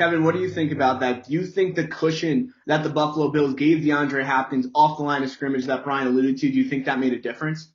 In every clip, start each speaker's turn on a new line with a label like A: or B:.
A: Kevin, what do you think about that? Do you think the cushion that the Buffalo Bills gave DeAndre Hopkins off the line of scrimmage that Brian alluded to, do you think that made a difference?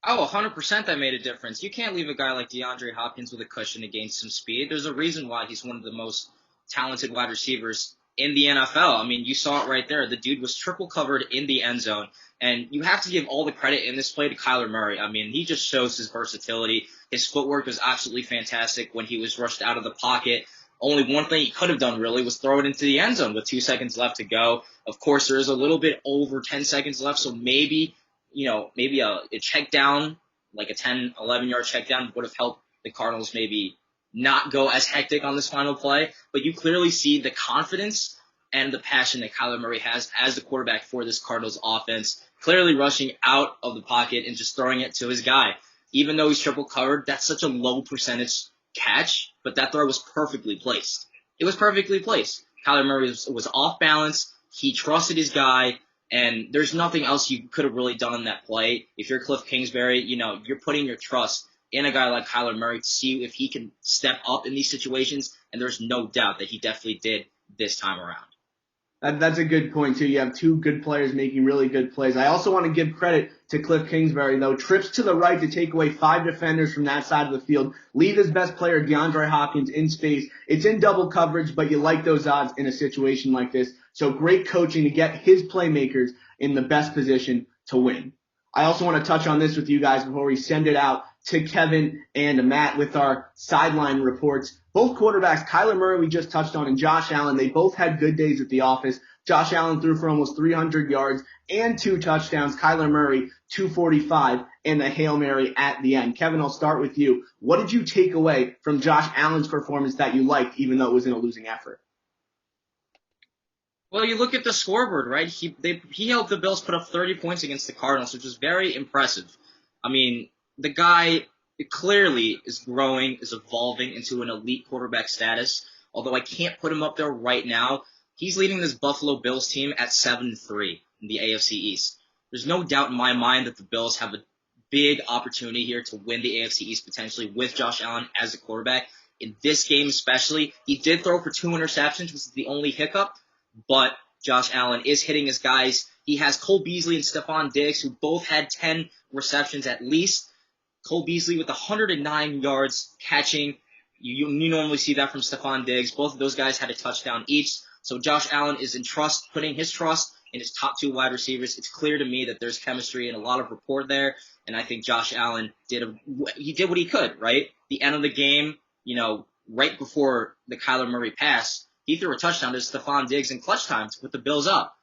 B: Oh, 100% that made a difference. You can't leave a guy like DeAndre Hopkins with a cushion against some speed. There's a reason why he's one of the most talented wide receivers in the NFL. I mean, you saw it right there. The dude was triple covered in the end zone. And you have to give all the credit in this play to Kyler Murray. I mean, he just shows his versatility. His footwork was absolutely fantastic when he was rushed out of the pocket. Only one thing he could have done really was throw it into the end zone with 2 seconds left to go. Of course, there is a little bit over 10 seconds left, so maybe a check down, like a 10, 11-yard check down would have helped the Cardinals maybe not go as hectic on this final play. But you clearly see the confidence and the passion that Kyler Murray has as the quarterback for this Cardinals offense, clearly rushing out of the pocket and just throwing it to his guy. Even though he's triple covered, that's such a low percentage catch, but that throw was perfectly placed. It was perfectly placed. Kyler Murray was off balance. He trusted his guy. And there's nothing else you could have really done in that play. If you're Cliff Kingsbury, you're putting your trust in a guy like Kyler Murray to see if he can step up in these situations. And there's no doubt that he definitely did this time around.
A: That's a good point, too. You have two good players making really good plays. I also want to give credit to Cliff Kingsbury, though. Trips to the right to take away 5 defenders from that side of the field. Leave his best player, DeAndre Hopkins, in space. It's in double coverage, but you like those odds in a situation like this. So great coaching to get his playmakers in the best position to win. I also want to touch on this with you guys before we send it out to Kevin and Matt with our sideline reports. Both quarterbacks, Kyler Murray we just touched on, and Josh Allen, they both had good days at the office. Josh Allen threw for almost 300 yards and 2 touchdowns. Kyler Murray, 245, and the Hail Mary at the end. Kevin, I'll start with you. What did you take away from Josh Allen's performance that you liked, even though it was in a losing effort?
B: Well, you look at the scoreboard, right? He helped the Bills put up 30 points against the Cardinals, which was very impressive. I mean, the guy clearly is growing, is evolving into an elite quarterback status. Although I can't put him up there right now, he's leading this Buffalo Bills team at 7-3 in the AFC East. There's no doubt in my mind that the Bills have a big opportunity here to win the AFC East potentially with Josh Allen as a quarterback. In this game especially, he did throw for 2 interceptions, which is the only hiccup. But Josh Allen is hitting his guys. He has Cole Beasley and Stephon Diggs, who both had 10 receptions at least. Cole Beasley with 109 yards catching. You normally see that from Stephon Diggs. Both of those guys had a touchdown each. So Josh Allen is putting his trust in his top 2 wide receivers. It's clear to me that there's chemistry and a lot of rapport there. And I think Josh Allen did what he could, right? The end of the game, right before the Kyler Murray pass, he threw a touchdown to Stephon Diggs in clutch time to put the Bills up.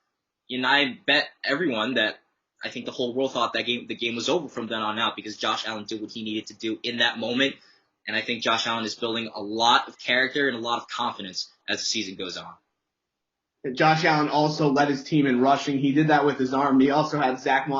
B: And I bet everyone that I think the whole world thought the game was over from then on out because Josh Allen did what he needed to do in that moment. And I think Josh Allen is building a lot of character and a lot of confidence as the season goes on.
A: Josh Allen also led his team in rushing. He did that with his arm. He also had Zach Moss